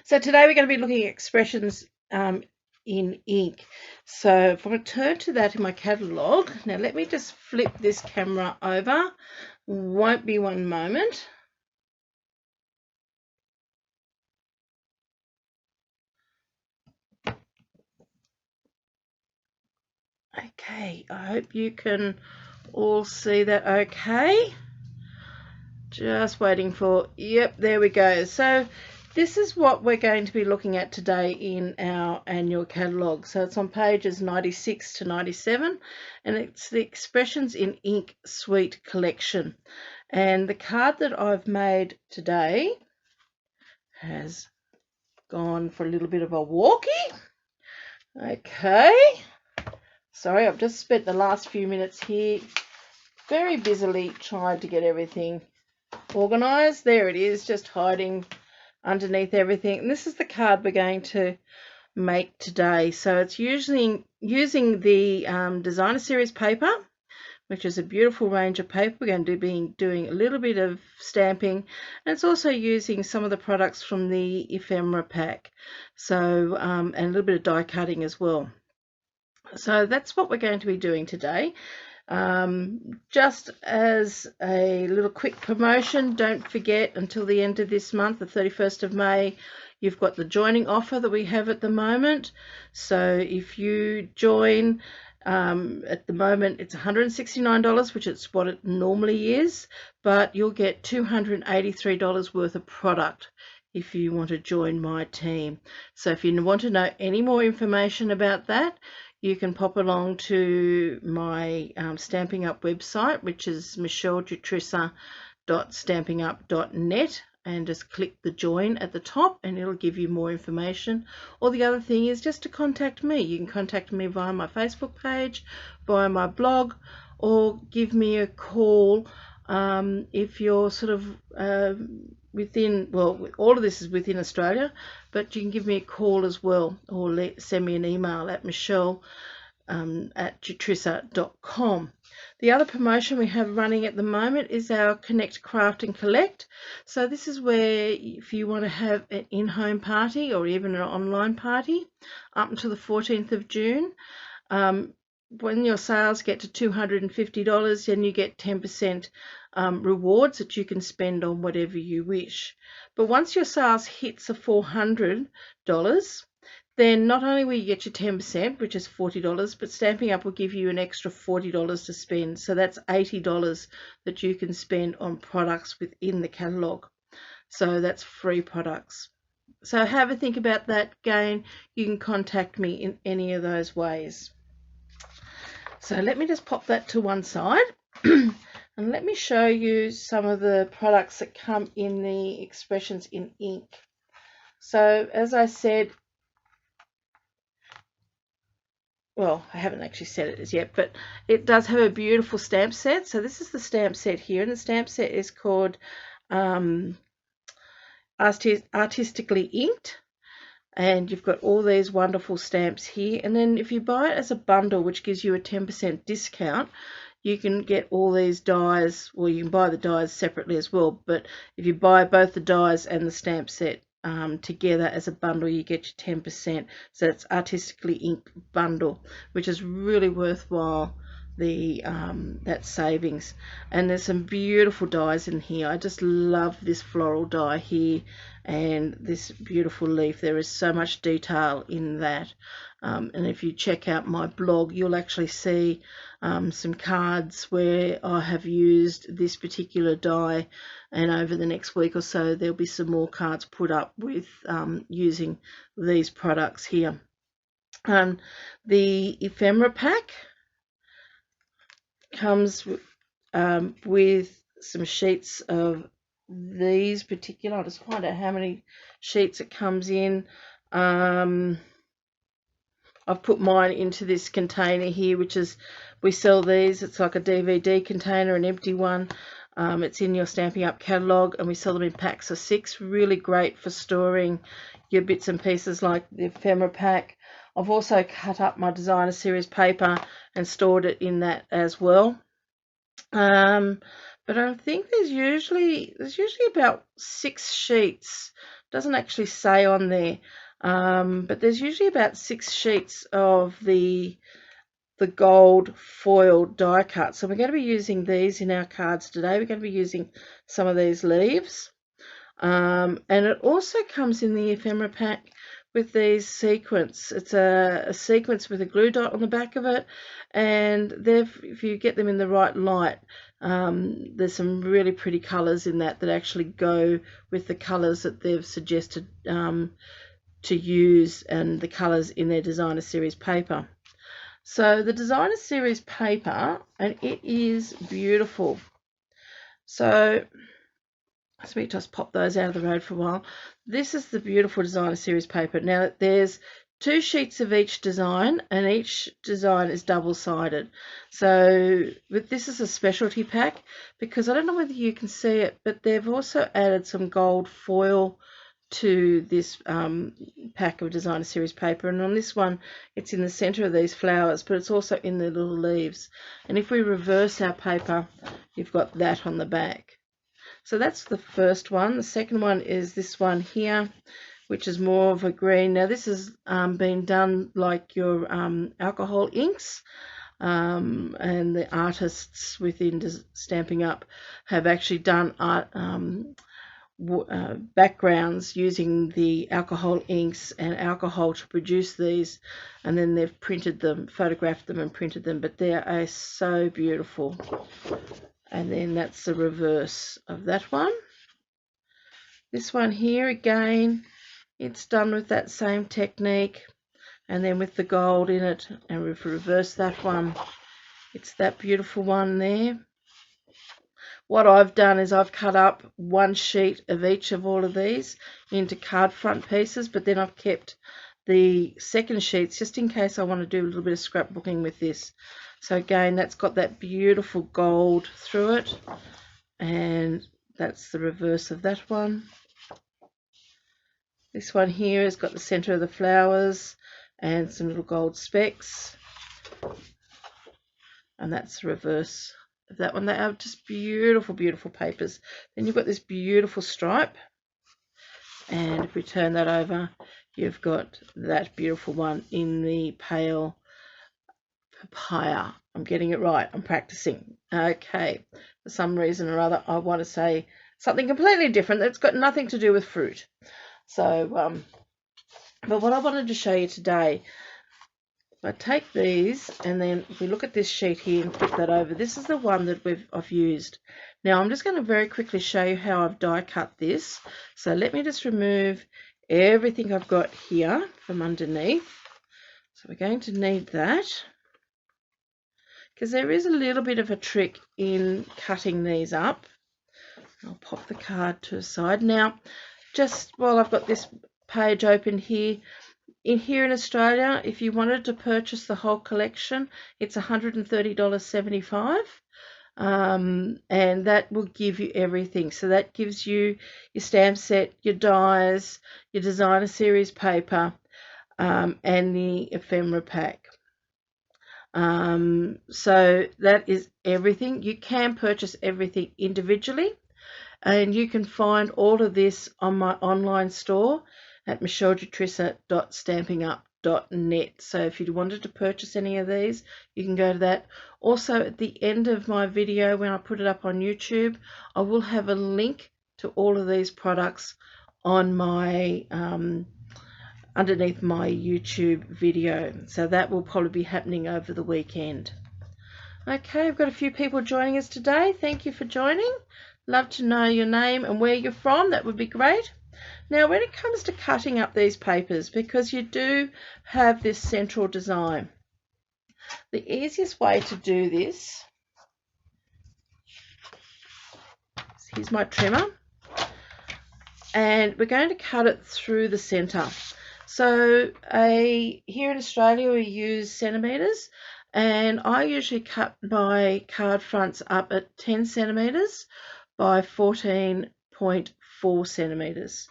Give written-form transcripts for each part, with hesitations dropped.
So today we're going to be looking at expressions in ink. So if I return to that in my catalogue, now let me just flip this camera over. Won't be one moment. Okay, I hope you can all see that okay. Just waiting for, yep, there we go. So this is what we're going to be looking at today in our annual catalogue. So it's on pages 96 to 97, and it's the Expressions in Ink Suite collection. And the card that I've made today has gone for a little bit of a walkie. Okay. Sorry, I've just spent the last few minutes here very busily trying to get everything organised. There it is, just hiding underneath everything. And this is the card we're going to make today. So it's usually using the designer series paper, which is a beautiful range of paper. We're going to be doing a little bit of stamping, and it's also using some of the products from the ephemera pack, so and a little bit of die cutting as well. So that's what we're going to be doing today. Just as a little quick promotion, don't forget until the end of this month, the 31st of May, you've got the joining offer that we have at the moment. So if you join, at the moment it's $169, which is what it normally is, but you'll get $283 worth of product if you want to join my team. So if you want to know any more information about that, you can pop along to my Stampin' Up website, which is michellejutrissa.stampinup.net, and just click the join at the top and it'll give you more information. Or the other thing is just to contact me. You can contact me via my Facebook page, via my blog, or give me a call if you're sort of within, well, all of this is within Australia, but you can give me a call as well, or send me an email at michelle@jutrissa.com. The other promotion we have running at the moment is our Connect, Craft and Collect. So this is where if you want to have an in-home party or even an online party up until the 14th of June, when your sales get to $250, then you get 10% rewards that you can spend on whatever you wish. But once your sales hits a $400, then not only will you get your 10%, which is $40, but Stampin' Up will give you an extra $40 to spend. So that's $80 that you can spend on products within the catalogue. So that's free products. So have a think about that. Again, you can contact me in any of those ways. So let me just pop that to one side and let me show you some of the products that come in the Expressions in Ink. So as I said, well, I haven't actually said it as yet, but it does have a beautiful stamp set. So this is the stamp set here, and the stamp set is called Artistically Inked. And you've got all these wonderful stamps here, and then if you buy it as a bundle, which gives you a 10% discount, you can get all these dies. Well, you can buy the dies separately as well, but if you buy both the dies and the stamp set together as a bundle, you get your 10%. So it's Artistically Inked bundle, which is really worthwhile, the that savings. And there's some beautiful dies in here. I just love this floral die here and this beautiful leaf. There is so much detail in that, and if you check out my blog, you'll actually see some cards where I have used this particular die, and over the next week or so there'll be some more cards put up with using these products here. The ephemera pack comes with some sheets of these particular, I'll just find out how many sheets it comes in. I've put mine into this container here, which is, we sell these, it's like a DVD container, an empty one. It's in your Stampin' Up catalogue, and we sell them in packs of 6. Really great for storing your bits and pieces like the ephemera pack. I've also cut up my designer series paper and stored it in that as well. But but I think there's usually about 6 sheets. Doesn't actually say on there, but there's usually about 6 sheets of the gold foil die cut. So we're going to be using these in our cards today. We're going to be using some of these leaves. And it also comes in the ephemera pack with these sequins. It's a sequence with a glue dot on the back of it, and if you get them in the right light, there's some really pretty colours in that actually go with the colours that they've suggested to use, and the colours in their designer series paper. So the designer series paper, and it is beautiful. So let me just pop those out of the road for a while. This is the beautiful designer series paper. Now there's 2 sheets of each design, and each design is double-sided. So this is a specialty pack, because I don't know whether you can see it, but they've also added some gold foil to this pack of designer series paper, and on this one it's in the center of these flowers, but it's also in the little leaves. And if we reverse our paper, you've got that on the back. So that's the first one. The second one is this one here, which is more of a green. Now this has been done like your alcohol inks, and the artists within Stampin' Up have actually done art backgrounds using the alcohol inks and alcohol to produce these, and then they've printed them, photographed them and printed them, but they are so beautiful. And then that's the reverse of that one. This one here, again, it's done with that same technique, and then with the gold in it, and we've reversed that one. It's that beautiful one there. What I've done is I've cut up 1 sheet of each of all of these into card front pieces, but then I've kept the second sheets just in case I want to do a little bit of scrapbooking with this. So again, that's got that beautiful gold through it, and that's the reverse of that one. This one here has got the center of the flowers and some little gold specks, and that's the reverse of that one. They are just beautiful, beautiful papers. Then you've got this beautiful stripe, and if we turn that over, you've got that beautiful one in the pale papaya. I'm getting it right. I'm practicing. Okay, for some reason or other I want to say something completely different that's got nothing to do with fruit. So but what I wanted to show you today, I take these, and then if we look at this sheet here and flip that over, this is the one that I've used. Now I'm just going to very quickly show you how I've die cut this. So let me just remove everything I've got here from underneath. So we're going to need that, because there is a little bit of a trick in cutting these up. I'll pop the card to the side. Now, just while I've got this page open here in Australia, if you wanted to purchase the whole collection, it's $130.75, and that will give you everything. So that gives you your stamp set, your dies, your designer series paper, and the ephemera pack. So that is everything. You can purchase everything individually, and you can find all of this on my online store at michellejutrissa.stampinup.net. So if you wanted to purchase any of these, you can go to that. Also, at the end of my video, when I put it up on YouTube, I will have a link to all of these products on my underneath my YouTube video. So that will probably be happening over the weekend. Okay, I've got a few people joining us today. Thank you for joining. Love to know your name and where you're from. That would be great. Now, when it comes to cutting up these papers, because you do have this central design, the easiest way to do this, here's my trimmer, and we're going to cut it through the center. So here in Australia we use centimeters, and I usually cut my card fronts up at 10 centimeters by 14.4 centimeters.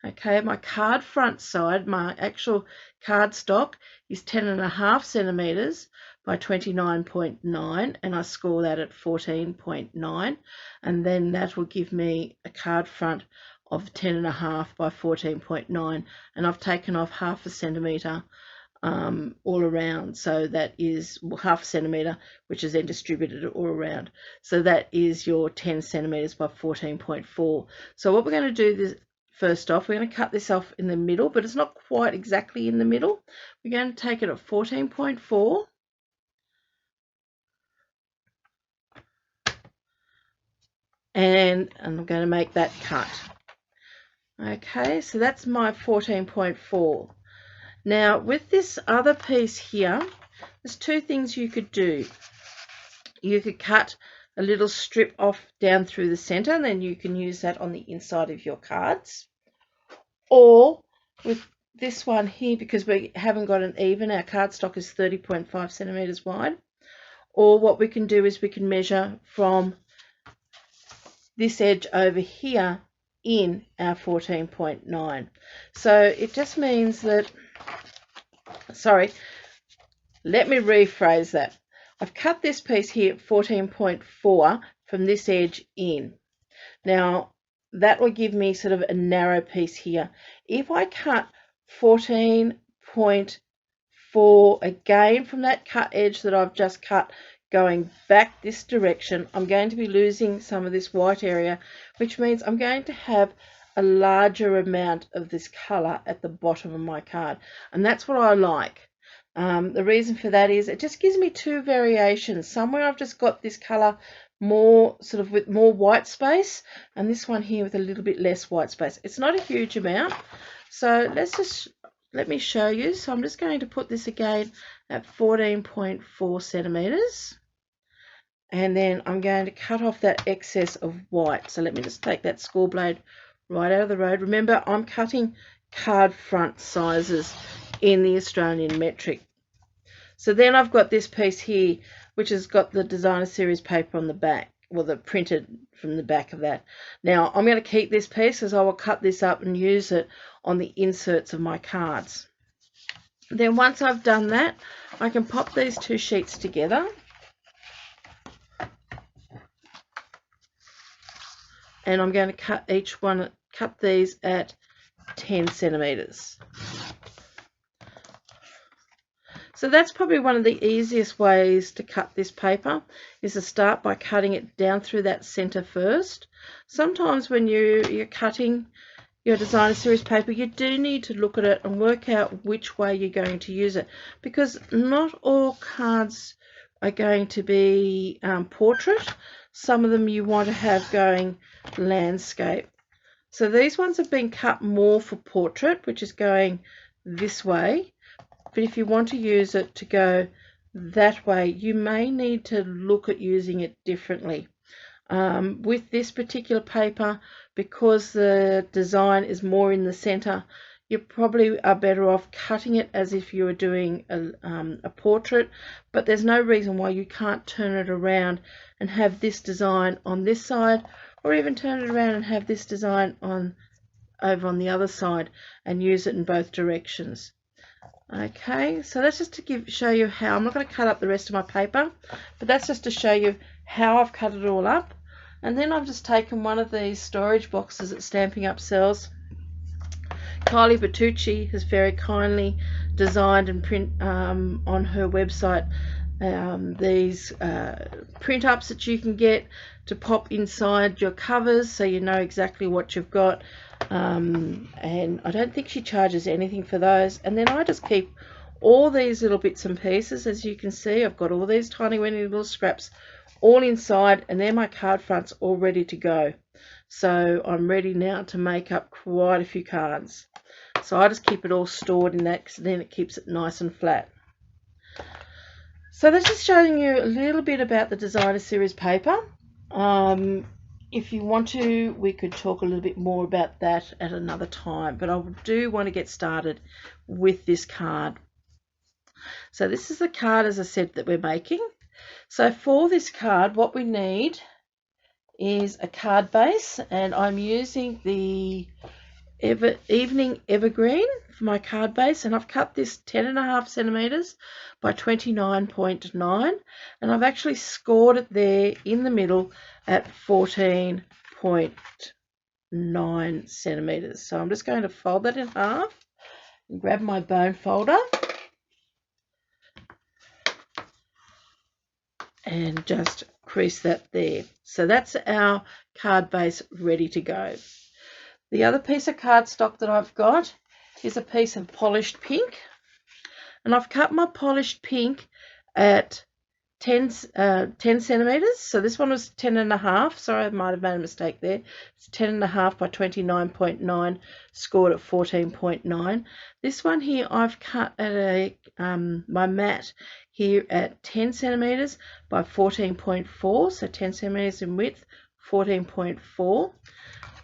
Okay, my card front side, my actual card stock, is 10.5 centimeters by 29.9, and I score that at 14.9, and then that will give me a card front of 10.5 by 14.9, and I've taken off 1/2 centimetre all around, so that is 1/2 centimetre, which is then distributed all around, so that is your 10 centimetres by 14.4. So what we're going to do this first off, we're going to cut this off in the middle, but it's not quite exactly in the middle. We're going to take it at 14.4, and I'm going to make that cut. Okay, so that's my 14.4. Now with this other piece here, there's two things you could do. You could cut a little strip off down through the center, and then you can use that on the inside of your cards. Or with this one here, because we haven't got an even, our cardstock is 30.5 centimeters wide. Or what we can do is we can measure from this edge over here in our 14.9. So it just means that, sorry, let me rephrase that. I've cut this piece here at 14.4 from this edge in. Now that will give me sort of a narrow piece here. If I cut 14.4 again from that cut edge that I've just cut, going back this direction, I'm going to be losing some of this white area, which means I'm going to have a larger amount of this color at the bottom of my card, and that's what I like. The reason for that is it just gives me two variations. Somewhere I've just got this color more sort of with more white space, and this one here with a little bit less white space. It's not a huge amount, so let me show you. So I'm just going to put this again at 14.4 centimeters, and then I'm going to cut off that excess of white. So let me just take that score blade right out of the road. Remember, I'm cutting card front sizes in the Australian metric. So then I've got this piece here, which has got the designer series paper on the back, well, the printed from the back of that. Now I'm going to keep this piece, as I will cut this up and use it on the inserts of my cards. Then once I've done that, I can pop these two sheets together, and I'm going to cut these at 10 centimeters. So that's probably one of the easiest ways to cut this paper, is to start by cutting it down through that center first. Sometimes when you're cutting your designer series paper, you do need to look at it and work out which way you're going to use it, because not all cards are going to be portrait. Some of them you want to have going landscape. So these ones have been cut more for portrait, which is going this way. But if you want to use it to go that way, you may need to look at using it differently. With this particular paper, because the design is more in the center, you probably are better off cutting it as if you were doing a portrait, but there's no reason why you can't turn it around and have this design on this side, or even turn it around and have this design over on the other side and use it in both directions. Okay, so that's just to show you how. I'm not going to cut up the rest of my paper, but that's just to show you how I've cut it all up. And then I've just taken one of these storage boxes that Stampin' Up sells. Kylie Bertucci has very kindly designed and print on her website these print ups that you can get to pop inside your covers, so you know exactly what you've got. And I don't think she charges anything for those. And then I just keep all these little bits and pieces. As you can see, I've got all these tiny little scraps all inside, and they're my card fronts all ready to go. So I'm ready now to make up quite a few cards. So I just keep it all stored in that, because then it keeps it nice and flat. So that's just showing you a little bit about the designer series paper. If you want to, we could talk a little bit more about that at another time, but I do want to get started with this card. So this is the card, as I said, that we're making. So for this card, what we need is a card base, and I'm using the Evening Evergreen for my card base, and I've cut this 10.5 centimeters by 29.9, and I've actually scored it there in the middle at 14.9 centimeters. So I'm just going to fold that in half and grab my bone folder and just crease that there. So that's our card base ready to go. The other piece of cardstock that I've got is a piece of polished pink, and I've cut my polished pink at 10 centimeters. So this one was 10.5. Sorry, I might have made a mistake there. It's 10.5 by 29.9, scored at 14.9. This one here I've cut at my mat here at 10 centimeters by 14.4, so 10 centimeters in width, 14.4.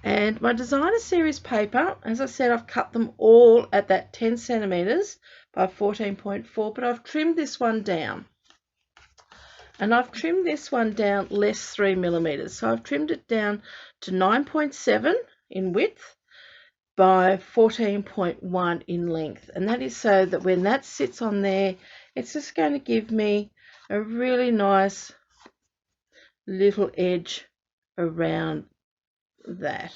And my designer series paper, as I said, I've cut them all at that 10 centimeters by 14.4, but I've trimmed this one down. And I've trimmed this one down less 3 millimeters. So I've trimmed it down to 9.7 in width by 14.1 in length. And that is so that when that sits on there, it's just going to give me a really nice little edge around that.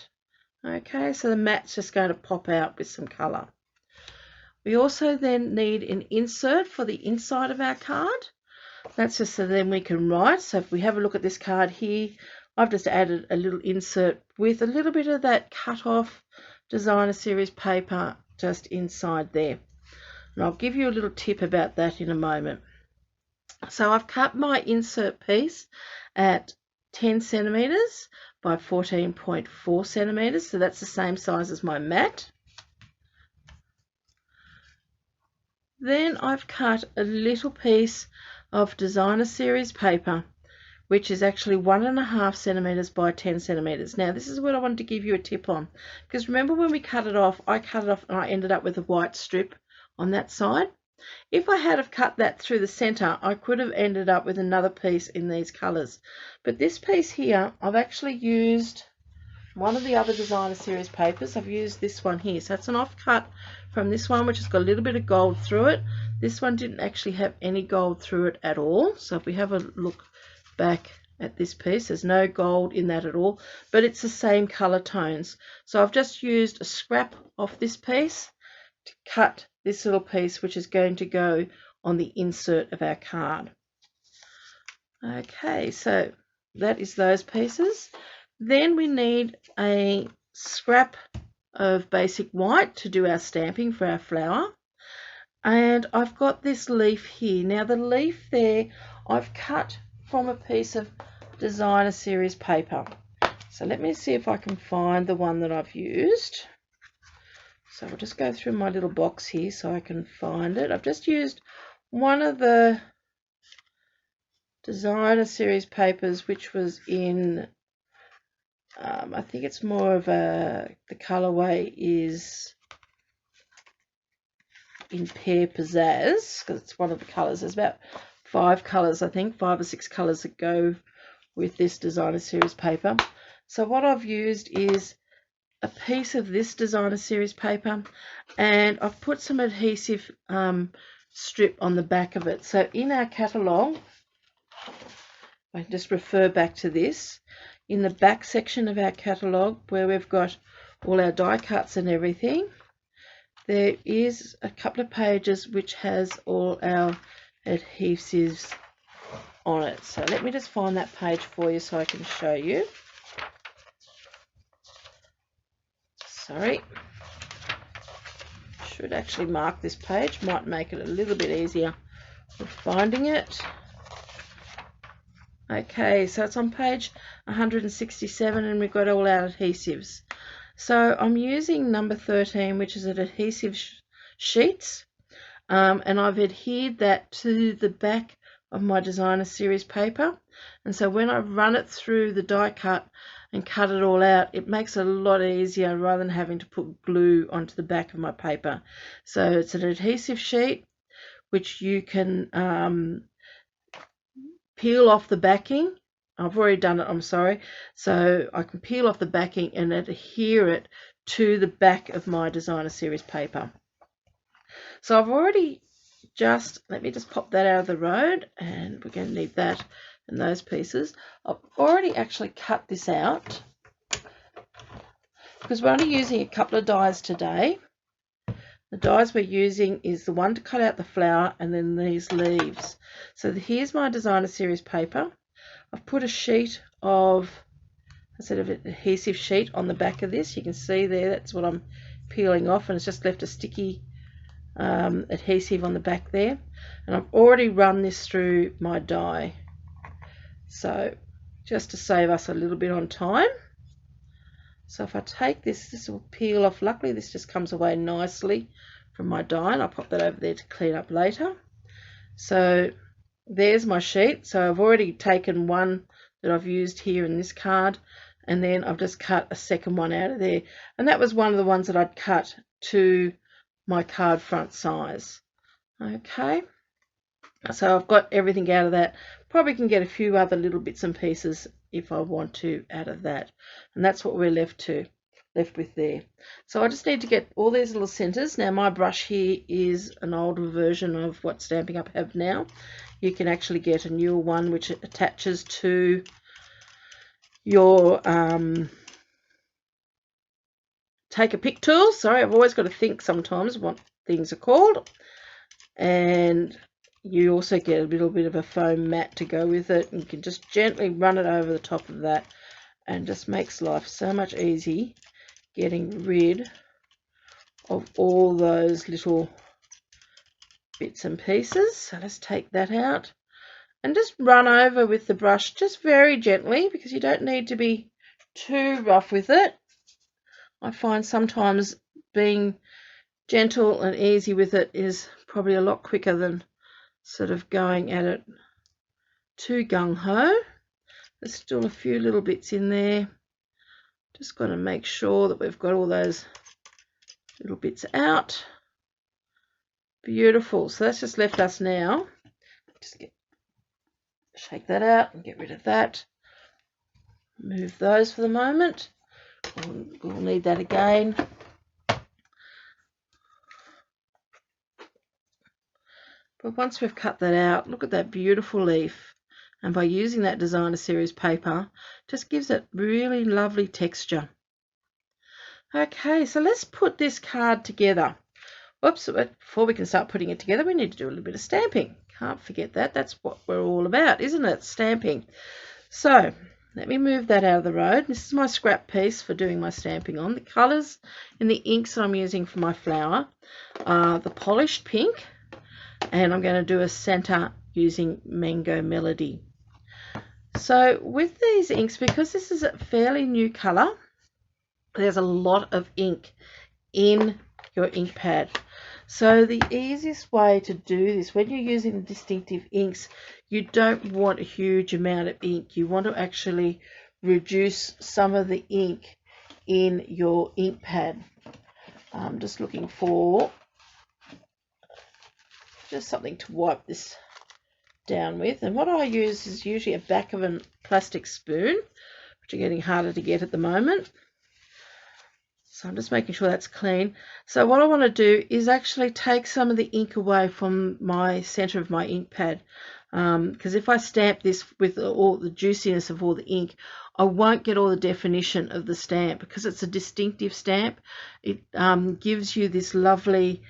Okay, so the mat's just going to pop out with some colour. We also then need an insert for the inside of our card. That's just so then we can write. So if we have a look at this card here, I've just added a little insert with a little bit of that cut off designer series paper just inside there. And I'll give you a little tip about that in a moment. So I've cut my insert piece at 10 centimeters by 14.4 centimeters, so that's the same size as my mat. Then I've cut a little piece of designer series paper, which is actually 1.5 centimeters by 10 centimeters. Now this is what I wanted to give you a tip on, because remember when we cut it off, I cut it off and I ended up with a white strip on that side. If I had have cut that through the center, I could have ended up with another piece in these colors. But this piece here, I've actually used one of the other designer series papers. I've used this one here. So it's an offcut from this one, which has got a little bit of gold through it. This one didn't actually have any gold through it at all. So if we have a look back at this piece, there's no gold in that at all, but it's the same color tones. So I've just used a scrap off this piece to cut this little piece, which is going to go on the insert of our card. Okay, so that is those pieces. Then we need a scrap of basic white to do our stamping for our flower. And I've got this leaf here. Now the leaf there, I've cut from a piece of designer series paper. So let me see if I can find the one that I've used. So I'll just go through my little box here so I can find it. I've just used one of the designer series papers, which was in, I think it's more of the colorway is in Pear Pizzazz, because it's one of the colors. There's about 5 colors, I think, 5 or 6 colors that go with this designer series paper. So what I've used is a piece of this designer series paper, and I've put some adhesive strip on the back of it. So in our catalogue, I just refer back to this, in the back section of our catalogue where we've got all our die cuts and everything, there is a couple of pages which has all our adhesives on it. So let me just find that page for you so I can show you. Sorry, should actually mark this page, might make it a little bit easier with finding it. Okay, so it's on page 167 and we've got all our adhesives. So I'm using number 13, which is an adhesive sheets, and I've adhered that to the back of my designer series paper. And so when I run it through the die cut and cut it all out, it makes it a lot easier rather than having to put glue onto the back of my paper. So it's an adhesive sheet which you can peel off the backing I've already done it, I'm sorry, so I can peel off the backing and adhere it to the back of my designer series paper. So I've already let me just pop that out of the road, and we're going to need that and those pieces. I've already actually cut this out because we're only using a couple of dies today. The dies we're using is the one to cut out the flower and then these leaves. So here's my designer series paper. I've put a sheet of adhesive sheet on the back of this. You can see there, that's what I'm peeling off, and it's just left a sticky adhesive on the back there. And I've already run this through my die, so just to save us a little bit on time. So if I take this, this will peel off. Luckily this just comes away nicely from my die, and I'll pop that over there to clean up later. So there's my sheet. So I've already taken one that I've used here in this card, and then I've just cut a second one out of there, and that was one of the ones that I'd cut to my card front size. Okay, so I've got everything out of that. Probably can get a few other little bits and pieces if I want to out of that, and that's what we're left with there. So I just need to get all these little centers. Now my brush here is an older version of what Stampin' Up have now. You can actually get a newer one which attaches to your take a pick tool. Sorry, I've always got to think sometimes what things are called. And you also get a little bit of a foam mat to go with it, and you can just gently run it over the top of that, and just makes life so much easier getting rid of all those little bits and pieces. So let's take that out and just run over with the brush just very gently, because you don't need to be too rough with it. I find sometimes being gentle and easy with it is probably a lot quicker than sort of going at it too gung-ho. There's still a few little bits in there. Just got to make sure that we've got all those little bits out. Beautiful. So that's just left us now. Just shake that out and get rid of that. Move those for the moment. We'll need that again. But once we've cut that out, look at that beautiful leaf. And by using that designer series paper, just gives it really lovely texture. Okay, so let's put this card together. Whoops, before we can start putting it together, we need to do a little bit of stamping. Can't forget that. That's what we're all about, isn't it? Stamping. So let me move that out of the road. This is my scrap piece for doing my stamping on. The colours in the inks that I'm using for my flower are the polished pink, and I'm going to do a centre using Mango Melody. So with these inks, because this is a fairly new colour, there's a lot of ink in your ink pad. So the easiest way to do this, when you're using distinctive inks, you don't want a huge amount of ink. You want to actually reduce some of the ink in your ink pad. I'm just looking for just something to wipe this down with, and what I use is usually a back of a plastic spoon, which are getting harder to get at the moment. So I'm just making sure that's clean. So what I want to do is actually take some of the ink away from my center of my ink pad, because if I stamp this with all the juiciness of all the ink, I won't get all the definition of the stamp. Because it's a distinctive stamp, it gives you this lovely,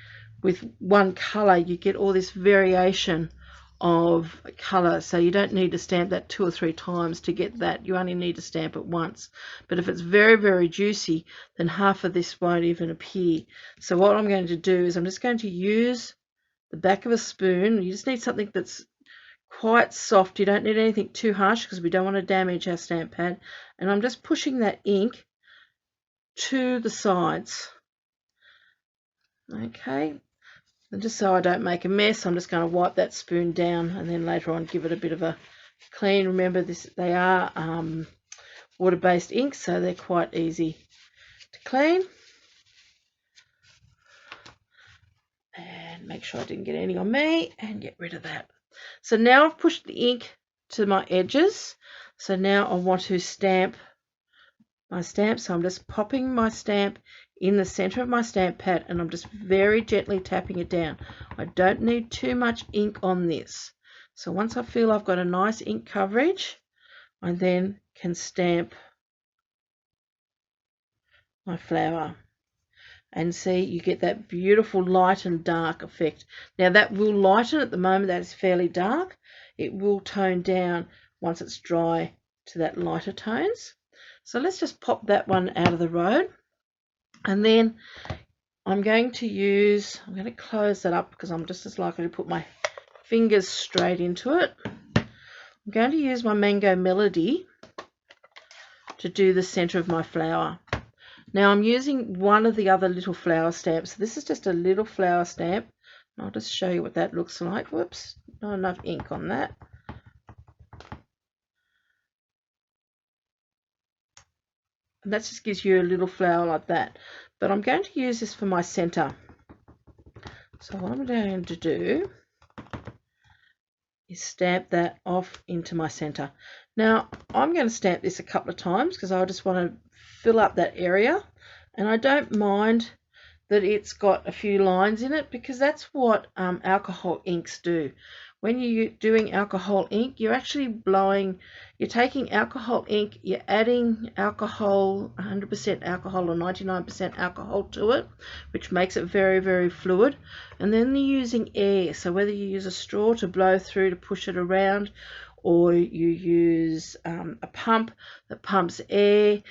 with one color you get all this variation of color, so you don't need to stamp that 2 or 3 times to get that. You only need to stamp it once. But if it's very, very juicy, then half of this won't even appear. So what I'm going to do is I'm just going to use the back of a spoon. You just need something that's quite soft. You don't need anything too harsh, because we don't want to damage our stamp pad. And I'm just pushing that ink to the sides. Okay. And just so I don't make a mess, I'm just going to wipe that spoon down, and then later on give it a bit of a clean. Remember, they are water-based inks, so they're quite easy to clean. And make sure I didn't get any on me, and get rid of that. So now I've pushed the ink to my edges. So now I want to stamp my stamp, so I'm just popping my stamp in the center of my stamp pad, and I'm just very gently tapping it down. I don't need too much ink on this. So once I feel I've got a nice ink coverage, I then can stamp my flower. And see, you get that beautiful light and dark effect. Now that will lighten at the moment, that is fairly dark. It will tone down once it's dry to that lighter tones. So let's just pop that one out of the road. And then I'm going to close that up because I'm just as likely to put my fingers straight into it. I'm going to use my Mango Melody to do the center of my flower. Now I'm using one of the other little flower stamps. This is just a little flower stamp. I'll just show you what that looks like. Whoops, not enough ink on that. And that just gives you a little flower like that. But I'm going to use this for my center. So what I'm going to do is stamp that off into my center. Now I'm going to stamp this a couple of times because I just want to fill up that area, and I don't mind that it's got a few lines in it because that's what alcohol inks do. When you're doing alcohol ink, you're actually you're taking alcohol ink, you're adding alcohol, 100% alcohol or 99% alcohol to it, which makes it very, very fluid. And then you're using air, so whether you use a straw to blow through to push it around, or you use a pump that pumps air,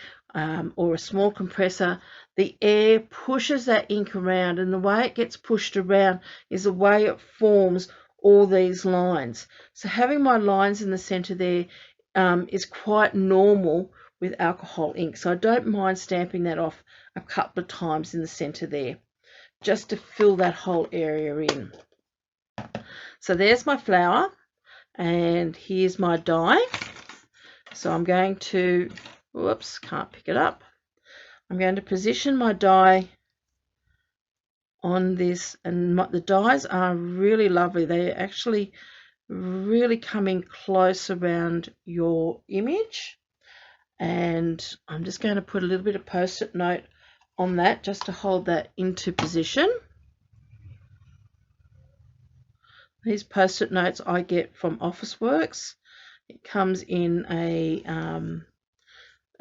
or a small compressor, the air pushes that ink around, and the way it gets pushed around is the way it forms all these lines. So having my lines in the center there is quite normal with alcohol ink. So I don't mind stamping that off a couple of times in the center there, just to fill that whole area in. So there's my flower, and here's my die. So I'm going to, whoops, can't pick it up. I'm going to position my die on this, and the dies are really lovely. They're actually really coming close around your image, and I'm just going to put a little bit of post-it note on that just to hold that into position. These post-it notes I get from Officeworks. It comes in a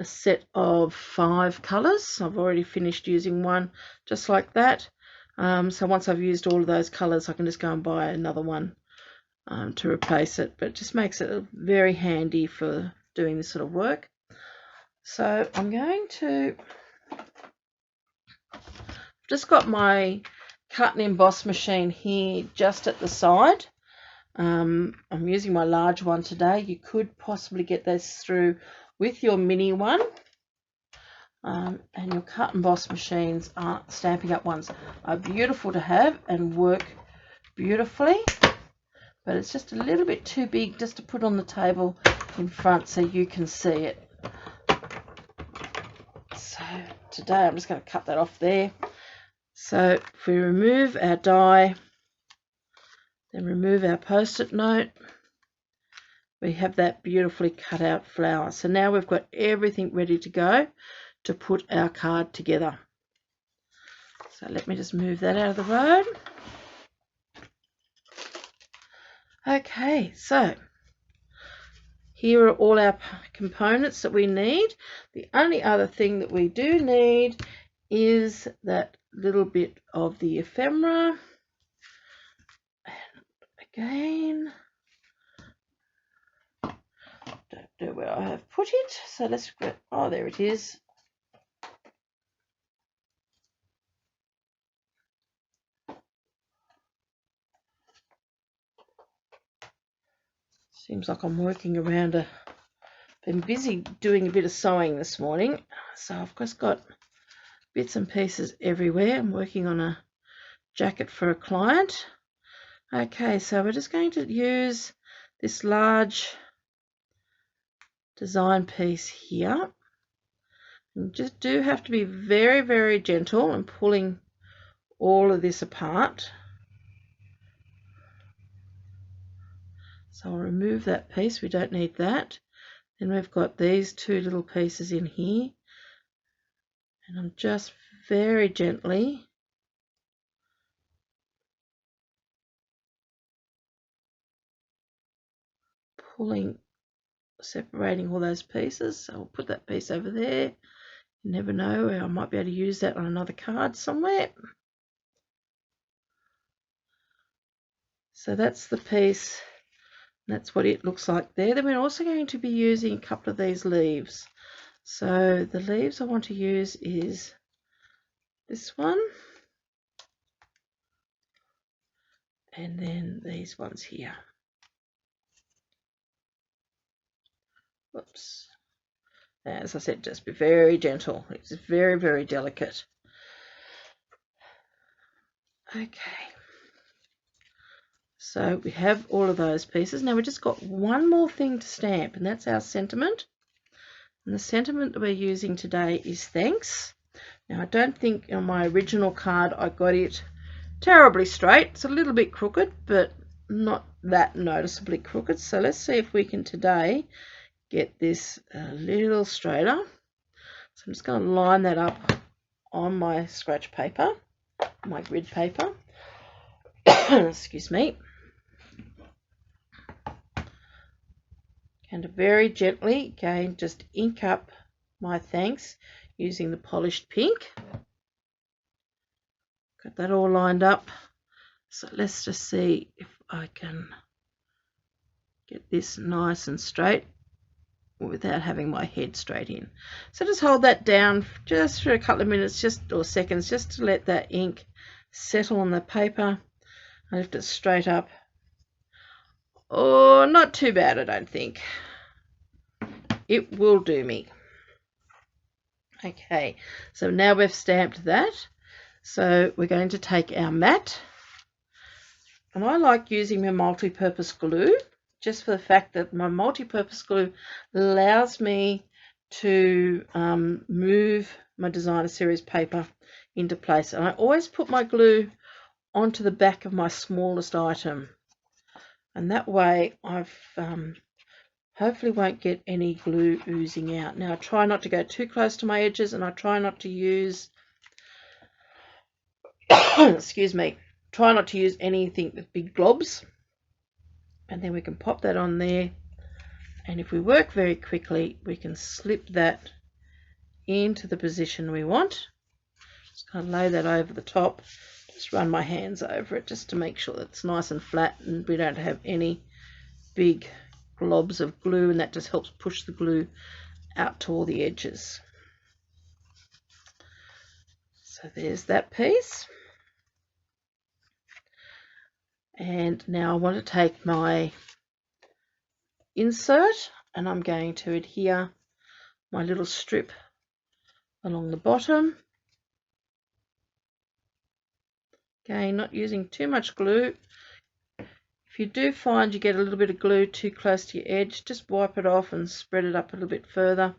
set of 5 colors. I've already finished using one just like that. So once I've used all of those colors, I can just go and buy another one to replace it, but it just makes it very handy for doing this sort of work. So I'm going to, I've just got my cut and emboss machine here just at the side. I'm using my large one today. You could possibly get this through with your mini one. And your cut and emboss machines, Stampin' Up ones, are beautiful to have and work beautifully, but it's just a little bit too big just to put on the table in front so you can see it. So today I'm just going to cut that off there. So if we remove our die, then remove our post-it note, we have that beautifully cut out flower. So now we've got everything ready to go to put our card together. So let me just move that out of the road. Okay, so here are all our components that we need. The only other thing that we do need is that little bit of the ephemera. And again, don't know where I have put it, so let's get, oh, there it is. Seems like I'm working around been busy doing a bit of sewing this morning, so I've just got bits and pieces everywhere. I'm working on a jacket for a client. Okay, so we're just going to use this large design piece here. You just do have to be very, very gentle and pulling all of this apart. So I'll remove that piece, we don't need that. Then we've got these two little pieces in here, and I'm just very gently pulling, separating all those pieces. So I'll put that piece over there. You never know, I might be able to use that on another card somewhere. So that's the piece. That's what it looks like there. Then we're also going to be using a couple of these leaves. So the leaves I want to use is this one, and then these ones here. Whoops. As I said, just be very gentle. It's very, very delicate. Okay. So we have all of those pieces. Now we've just got one more thing to stamp, and that's our sentiment. And the sentiment that we're using today is thanks. Now I don't think on my original card I got it terribly straight. It's a little bit crooked, but not that noticeably crooked. So let's see if we can today get this a little straighter. So I'm just going to line that up on my scratch paper, my grid paper. Excuse me. And very gently, again, just ink up my thanks using the polished pink. Got that all lined up. So let's just see if I can get this nice and straight without having my head straight in. So just hold that down just for a couple of minutes, or seconds, just to let that ink settle on the paper. I lift it straight up. Oh, not too bad, I don't think. It will do me. Okay, so now we've stamped that. So we're going to take our mat. And I like using my multi-purpose glue, just for the fact that my multi-purpose glue allows me to move my designer series paper into place. And I always put my glue onto the back of my smallest item, and that way I've hopefully won't get any glue oozing out. Now I try not to go too close to my edges, and I try not to use excuse me, try not to use anything with big globs. And then we can pop that on there, and if we work very quickly we can slip that into the position we want. Just kind of lay that over the top, just run my hands over it just to make sure that it's nice and flat and we don't have any big globs of glue, and that just helps push the glue out to all the edges. So there's that piece. And now I want to take my insert, and I'm going to adhere my little strip along the bottom. Again, not using too much glue. If you do find you get a little bit of glue too close to your edge, just wipe it off and spread it up a little bit further.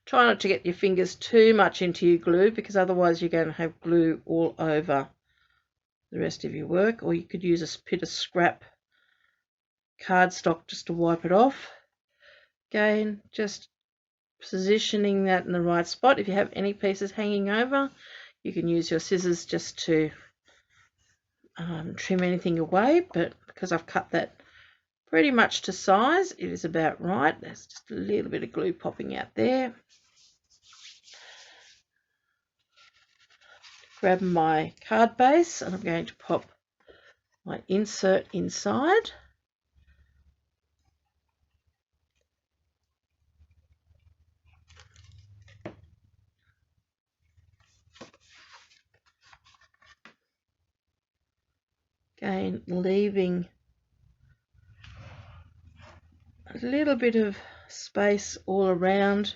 Try not to get your fingers too much into your glue, because otherwise you're going to have glue all over the rest of your work. Or you could use a bit of scrap cardstock just to wipe it off. Again, just positioning that in the right spot. If you have any pieces hanging over, you can use your scissors just to trim anything away, but because I've cut that pretty much to size, it is about right. There's just a little bit of glue popping out there. Grab my card base, and I'm going to pop my insert inside. Again, leaving a little bit of space all around,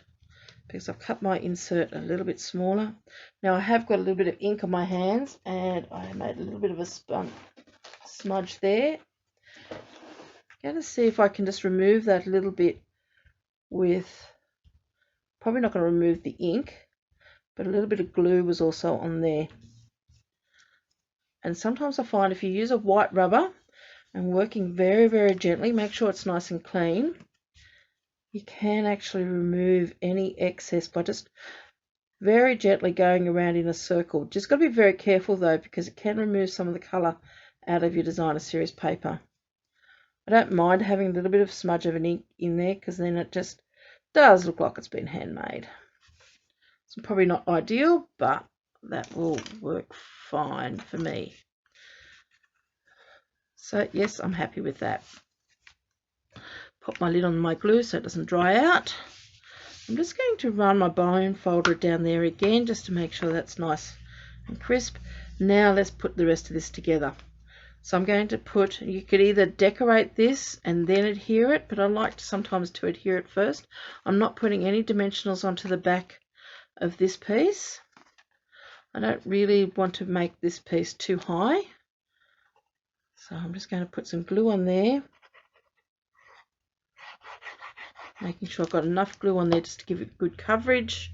because I've cut my insert a little bit smaller. Now I have got a little bit of ink on my hands, and I made a little bit of a smudge there. I'm going to see if I can just remove that a little bit with, probably not going to remove the ink, but a little bit of glue was also on there. And sometimes I find if you use a white rubber and working very, very gently, make sure it's nice and clean, you can actually remove any excess by just very gently going around in a circle. Just got to be very careful though, because it can remove some of the colour out of your designer series paper. I don't mind having a little bit of smudge of an ink in there, because then it just does look like it's been handmade. It's probably not ideal, but that will work fine for me. So yes, I'm happy with that. Pop my lid on my glue so it doesn't dry out. I'm just going to run my bone folder down there again just to make sure that's nice and crisp. Now let's put the rest of this together. So I'm going to put, you could either decorate this and then adhere it, but I like sometimes to adhere it first. I'm not putting any dimensionals onto the back of this piece. I don't really want to make this piece too high. So I'm just going to put some glue on there. Making sure I've got enough glue on there just to give it good coverage.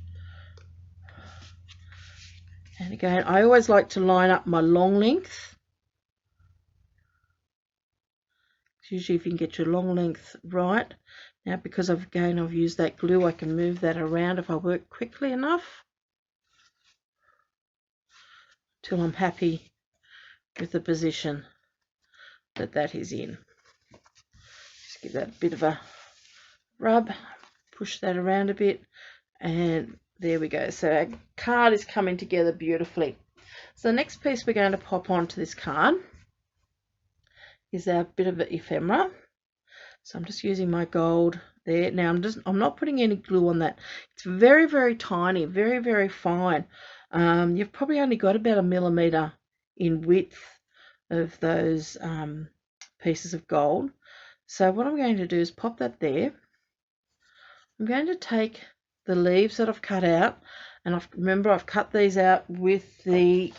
And again, I always like to line up my long length. Usually if you can get your long length right. Now because I've used that glue, I can move that around if I work quickly enough. Till I'm happy with the position that that is in. Just give that a bit of a rub, push that around a bit, and there we go. So our card is coming together beautifully. So the next piece we're going to pop onto this card is our bit of an ephemera. So I'm just using my gold there. Now I'm not putting any glue on that. It's very, very tiny, very, very fine. You've probably only got about 1 millimeter in width of those pieces of gold. So what I'm going to do is pop that there. I'm going to take the leaves that I've cut out, and remember I've cut these out with the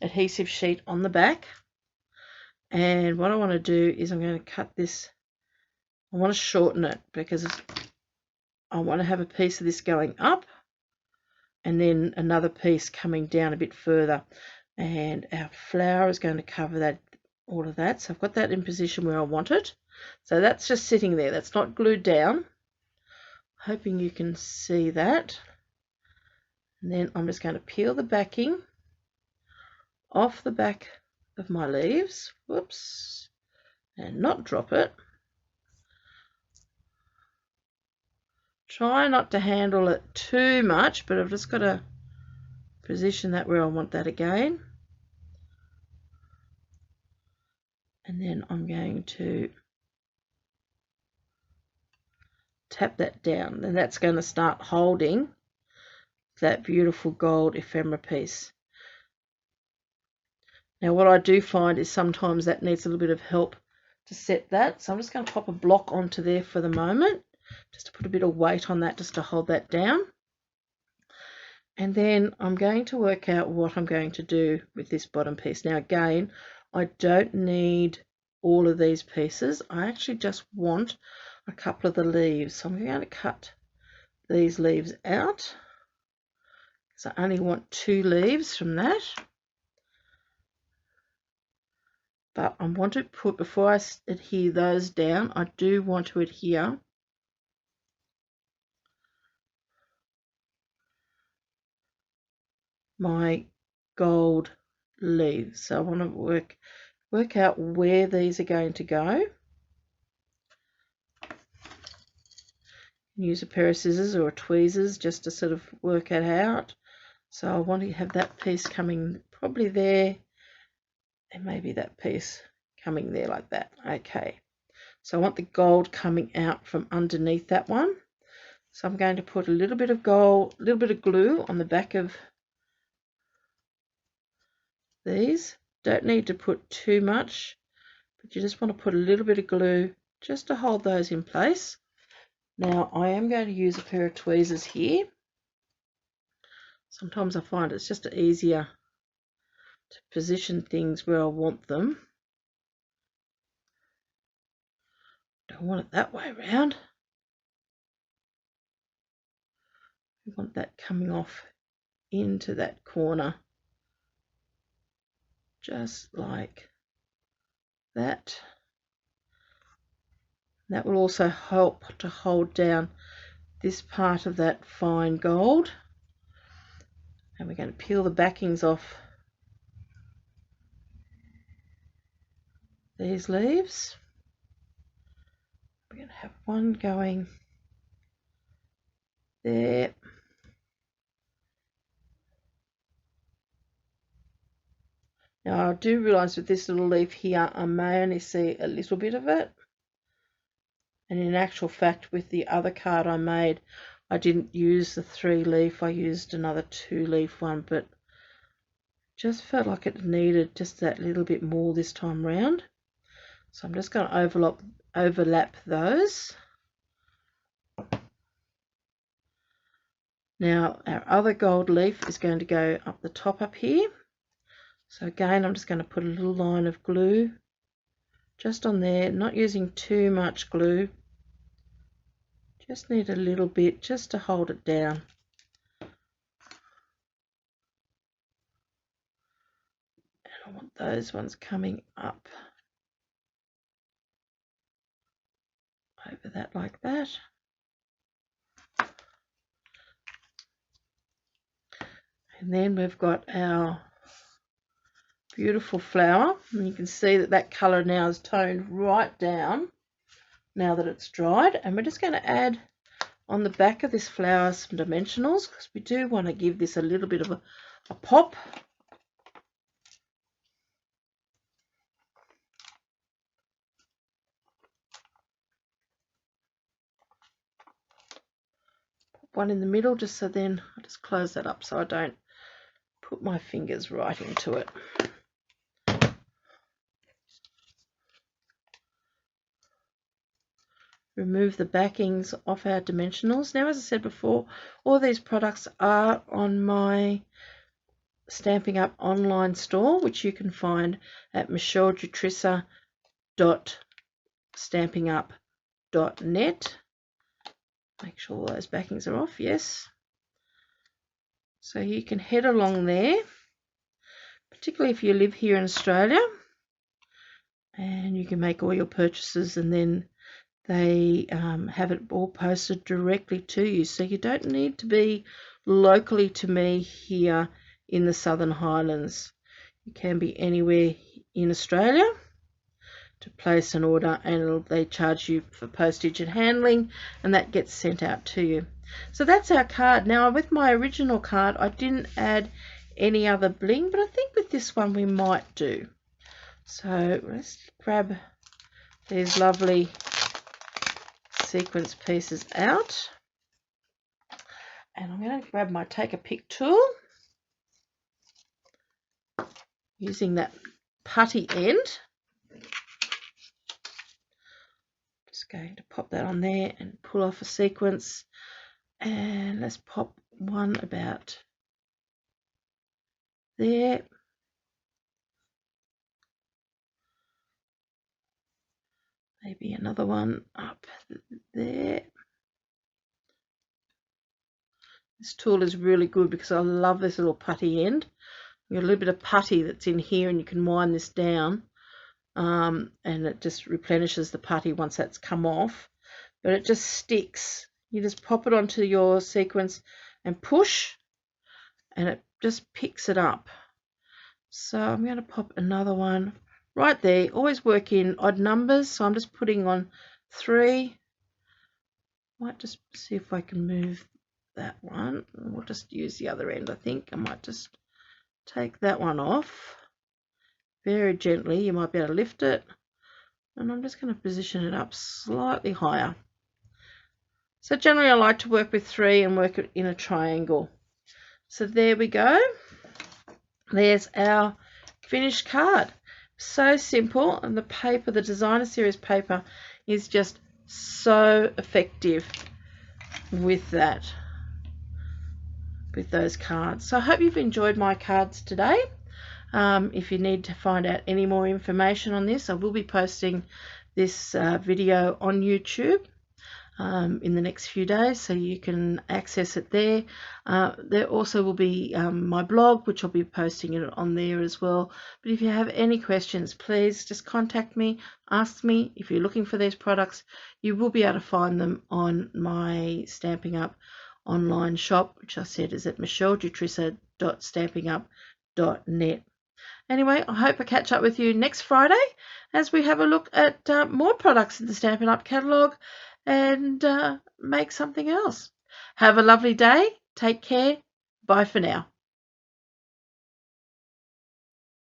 adhesive sheet on the back. And what I want to do is I'm going to cut this. I want to shorten it because I want to have a piece of this going up and then another piece coming down a bit further. And our flower is going to cover that, all of that. So I've got that in position where I want it. So that's just sitting there. That's not glued down. Hoping you can see that. And then I'm just going to peel the backing off the back of my leaves. Whoops. And not drop it. Try not to handle it too much, but I've just got to position that where I want that again. And then I'm going to tap that down, and that's going to start holding that beautiful gold ephemera piece. Now what I do find is sometimes that needs a little bit of help to set that, so I'm just going to pop a block onto there for the moment, just to put a bit of weight on that, just to hold that down. And then I'm going to work out what I'm going to do with this bottom piece. Now again, I don't need all of these pieces. I actually just want a couple of the leaves. So I'm going to cut these leaves out, because I only want 2 leaves from that. But I want to put, before I adhere those down, I do want to adhere my gold leaves. So I want to work out where these are going to go. Use a pair of scissors or tweezers just to sort of work it out. So I want to have that piece coming probably there, and maybe that piece coming there like that. Okay, so I want the gold coming out from underneath that one. So I'm going to put a little bit of gold, a little bit of glue on the back of these. Don't need to put too much, but you just want to put a little bit of glue just to hold those in place. Now I am going to use a pair of tweezers here. Sometimes I find it's just easier to position things where I want them. Don't want it that way around. I want that coming off into that corner, just like that. That will also help to hold down this part of that fine gold. And we're going to peel the backings off these leaves. We're going to have one going there. Now I do realise with this little leaf here I may only see a little bit of it, and in actual fact with the other card I made I didn't use the 3-leaf, I used another 2-leaf one, but just felt like it needed just that little bit more this time round. So I'm just going to overlap those. Now our other gold leaf is going to go up the top up here. So again, I'm just going to put a little line of glue just on there, not using too much glue. Just need a little bit just to hold it down. And I want those ones coming up over that like that. And then we've got our beautiful flower, and you can see that that colour now is toned right down now that it's dried. And we're just going to add on the back of this flower some dimensionals, because we do want to give this a little bit of a pop. Pop one in the middle, just so then I'll just close that up so I don't put my fingers right into it. Remove the backings off our dimensionals. Now, as I said before, all these products are on my Stampin' Up online store, which you can find at michelledutrissa.stampinup.net. Make sure all those backings are off, yes. So you can head along there, particularly if you live here in Australia, and you can make all your purchases, and then they have it all posted directly to you. So you don't need to be locally to me here in the Southern Highlands. You can be anywhere in Australia to place an order, and they charge you for postage and handling, and that gets sent out to you. So that's our card. Now with my original card I didn't add any other bling, but I think with this one we might do. So let's grab these lovely sequence pieces out, and I'm going to grab my take a pick tool using that putty end. Just going to pop that on there and pull off a sequence, and let's pop one about there. Maybe another one up there. This tool is really good because I love this little putty end. You got a little bit of putty that's in here, and you can wind this down, and it just replenishes the putty once that's come off. But it just sticks. You just pop it onto your sequence and push, and it just picks it up. So I'm going to pop another one right there. Always work in odd numbers, so I'm just putting on 3. Might just see if I can move that one. We'll just use the other end. I think I might just take that one off very gently. You might be able to lift it, and I'm just going to position it up slightly higher. So generally I like to work with 3 and work it in a triangle. So there we go. There's our finished card. So simple, and the paper, the designer series paper, is just so effective with that, with those cards. So I hope you've enjoyed my cards today. If you need to find out any more information on this, I will be posting this video on YouTube. in the next few days, so you can access it there. There also will be my blog, which I'll be posting it on there as well. But if you have any questions, please just contact me, ask me. If you're looking for these products, you will be able to find them on my Stampin' Up online shop, which I said is at michelledutrissa.stampinup.net. Anyway, I hope I catch up with you next Friday as we have a look at more products in the Stampin' Up catalogue and make something else. Have a lovely day. Take care. Bye for now.